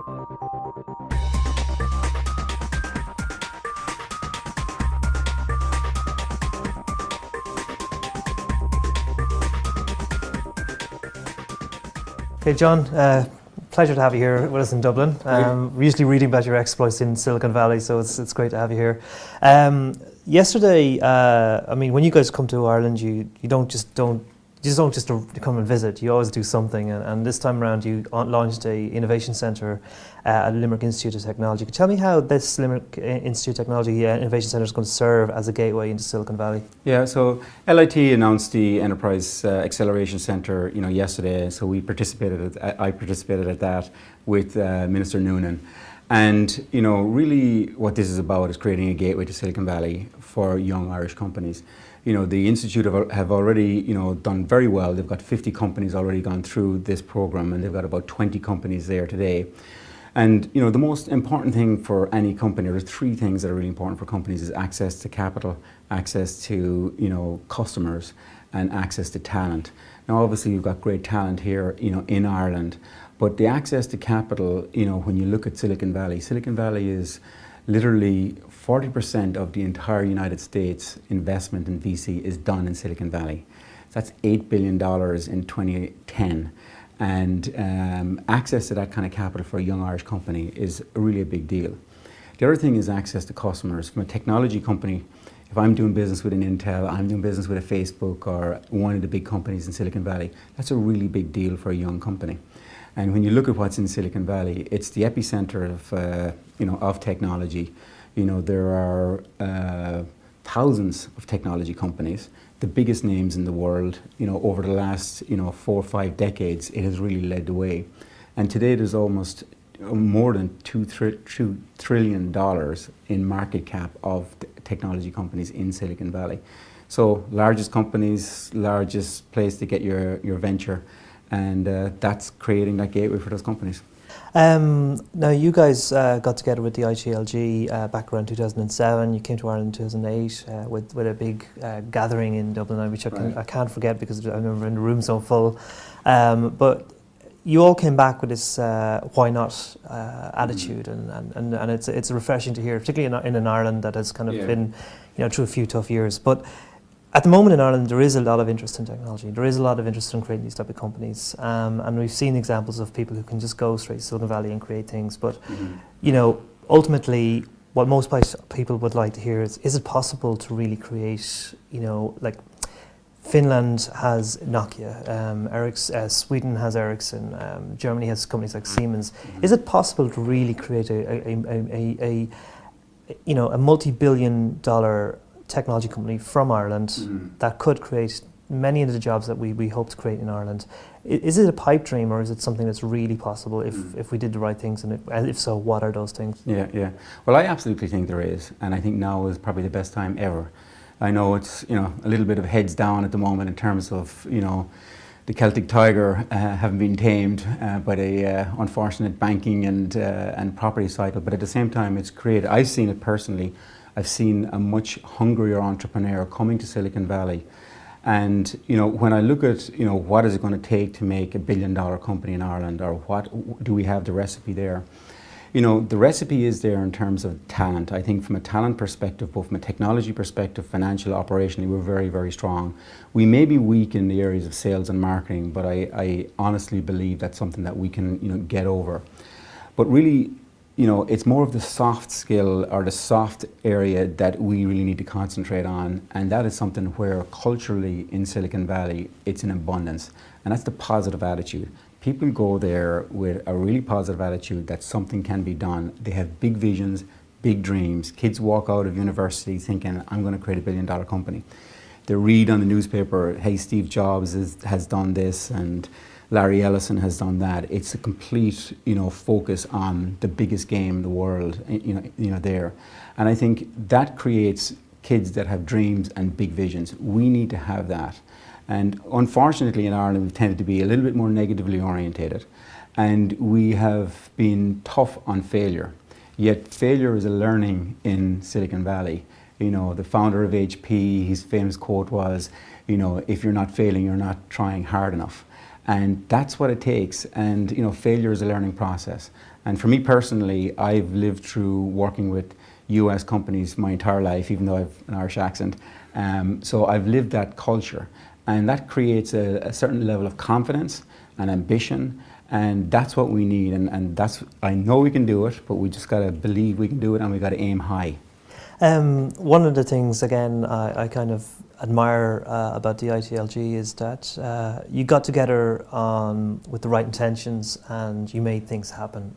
Okay, John, pleasure to have you here with us in Dublin. We're usually reading about your exploits in Silicon Valley, so it's great to have you here. Yesterday, when you guys come to Ireland, you don't just come and visit. You always do something, and this time around, you launched a innovation centre at Limerick Institute of Technology. Could you tell me how this Limerick Institute of Technology Innovation Centre is going to serve as a gateway into Silicon Valley? Yeah, so LIT announced the Enterprise Acceleration Centre, yesterday. So I participated at that with Minister Noonan. And really what this is about is creating a gateway to Silicon Valley for young Irish companies. The Institute have already done very well. They've got 50 companies already gone through this program, and they've got about 20 companies there today. And the most important thing for any company, or there's three things that are really important for companies, is access to capital, access to customers, and access to talent. Now obviously you've got great talent here in Ireland, but the access to capital, when you look at Silicon Valley is literally 40% of the entire United States investment in VC is done in Silicon Valley. That's $8 billion in 2010. And access to that kind of capital for a young Irish company is really a big deal. The other thing is access to customers. From a technology company, if I'm doing business with an Intel, I'm doing business with a Facebook or one of the big companies in Silicon Valley, that's a really big deal for a young company. And when you look at what's in Silicon Valley, it's the epicenter of technology. There are thousands of technology companies, the biggest names in the world. Over the last 4 or 5 decades, it has really led the way. And today there's almost more than $2 trillion in market cap of technology companies in Silicon Valley. So largest companies, largest place to get your venture, and that's creating that gateway for those companies. Now you guys got together with the ITLG back around 2007. You came to Ireland in 2008 with a big gathering in Dublin, which I can't forget because I remember in the room so full. But you all came back with this why not attitude, and it's refreshing to hear, particularly in an Ireland that has kind of been through a few tough years. But at the moment in Ireland, there is a lot of interest in technology. There is a lot of interest in creating these type of companies, and we've seen examples of people who can just go straight to Silicon Valley and create things. But ultimately, what most people would like to hear is it possible to really create? Like Finland has Nokia, Sweden has Ericsson, Germany has companies like Siemens. Is it possible to really create a multi-billion-dollar technology company from Ireland that could create many of the jobs that we hope to create in Ireland? Is it a pipe dream, or is it something that's really possible if we did the right things? And if so, what are those things? Yeah. Well, I absolutely think there is, and I think now is probably the best time ever. I know it's a little bit of heads down at the moment in terms of the Celtic tiger having been tamed by the unfortunate banking and property cycle, but at the same time, it's created. I've seen it personally. I've seen a much hungrier entrepreneur coming to Silicon Valley. And when I look at what is it going to take to make $1 billion company in Ireland, or what do we have the recipe there? The recipe is there in terms of talent. I think from a talent perspective, both from a technology perspective, financial, operationally, we're very, very strong. We may be weak in the areas of sales and marketing, but I honestly believe that's something that we can get over. But really, it's more of the soft skill or the soft area that we really need to concentrate on, and that is something where culturally in Silicon Valley it's in abundance, and that's the positive attitude. People go there with a really positive attitude that something can be done. They have big visions, big dreams. Kids walk out of university thinking, I'm going to create $1 billion company. They read on the newspaper, hey, Steve Jobs has done this, and Larry Ellison has done that. It's a complete, focus on the biggest game in the world, there. And I think that creates kids that have dreams and big visions. We need to have that. And unfortunately in Ireland, we've tended to be a little bit more negatively orientated. And we have been tough on failure. Yet failure is a learning in Silicon Valley. The founder of HP, his famous quote was, if you're not failing, you're not trying hard enough. And that's what it takes. And failure is a learning process. And for me personally, I've lived through working with US companies my entire life, even though I have an Irish accent. So I've lived that culture, and that creates a certain level of confidence and ambition, and that's what we need. And that's, I know we can do it, but we just got to believe we can do it, and we got to aim high. One of the things, again, I kind of admire about the ITLG is that you got together with the right intentions and you made things happen.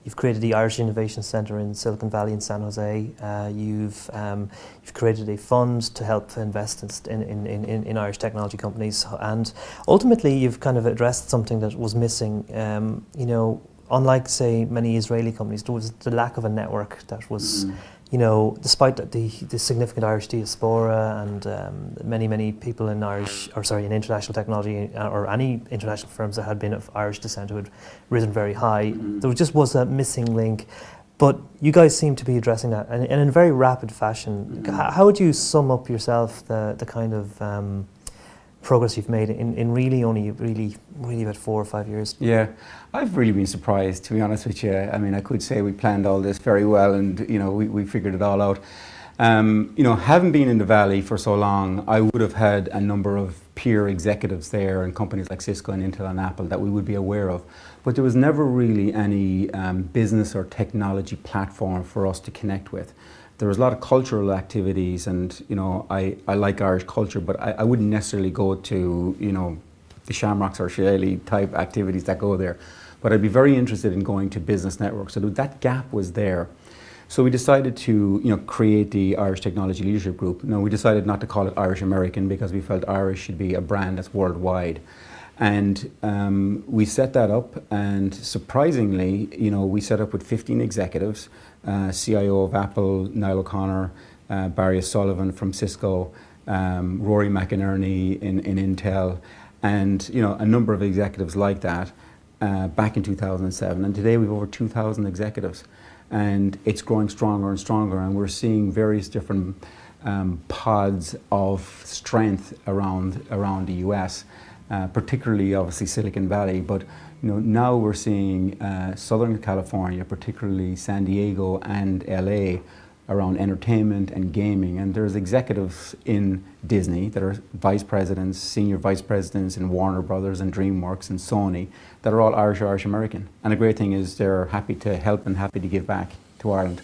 You've created the Irish Innovation Centre in Silicon Valley in San Jose. You've created a fund to help invest in Irish technology companies, and ultimately you've kind of addressed something that was missing. You know, unlike say many Israeli companies, there was the lack of a network that was. You know, despite the significant Irish diaspora and many people in international technology or any international firms that had been of Irish descent who had risen very high, there just was a missing link. But you guys seem to be addressing that, and in a very rapid fashion. How would you sum up yourself the kind of progress you've made in really about 4 or 5 years? Yeah, I've really been surprised, to be honest with you. I mean, I could say we planned all this very well, and you know, we figured it all out. You know, having been in the Valley for so long, I would have had a number of peer executives there in companies like Cisco and Intel and Apple that we would be aware of, but there was never really any business or technology platform for us to connect with. There was a lot of cultural activities, and you know, I like Irish culture, but I wouldn't necessarily go to, you know, the Shamrocks or Shillelagh type activities that go there. But I'd be very interested in going to business networks. So that gap was there. So we decided to, you know, create the Irish Technology Leadership Group. Now, we decided not to call it Irish American because we felt Irish should be a brand that's worldwide. And we set that up, and surprisingly, you know, we set up with 15 executives, CIO of Apple, Niall O'Connor, Barry O'Sullivan from Cisco, Rory McInerney in Intel, and you know, a number of executives like that back in 2007. And today we've over 2,000 executives, and it's growing stronger and stronger, and we're seeing various different pods of strength around the US. Particularly obviously Silicon Valley, but you know, now we're seeing Southern California, particularly San Diego and LA, around entertainment and gaming. And there's executives in Disney that are vice presidents, senior vice presidents in Warner Brothers and DreamWorks and Sony that are all Irish or Irish American. And the great thing is they're happy to help and happy to give back to Ireland.